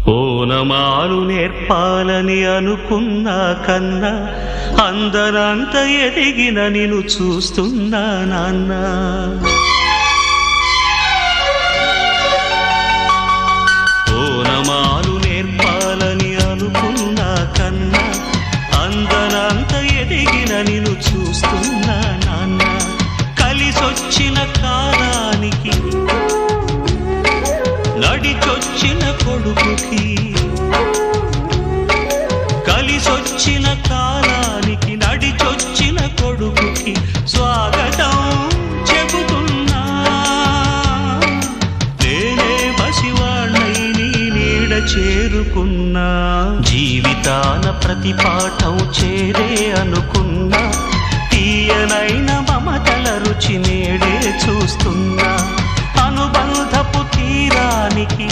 ఓనమాలు నేర్పాలని అనుకున్నా కన్నా అందరంత ఎదిగిన నిన్ను చూస్తున్నా నాన్న. ఓనమాలు నేర్పాలని అనుకున్నా కన్నా అందరంత ఎదిగిన నిన్ను చూస్తున్నా నాన్న. కలిసొచ్చిన కాలానికి నడిచొచ్చిన కొడుకుకి, కలిసొచ్చిన కాలానికి నడిచొచ్చిన కొడుకుకి స్వాగతం చెబుతున్నా. నేనే పసివాణ్ణై నీ నీడ చేరుకున్నా. జీవితాన ప్రతి పాఠం చేరే అనుకున్నా. తీయనైన మమతల రుచి నేడే చూస్తున్నా. అనుబంధపు తీరానికి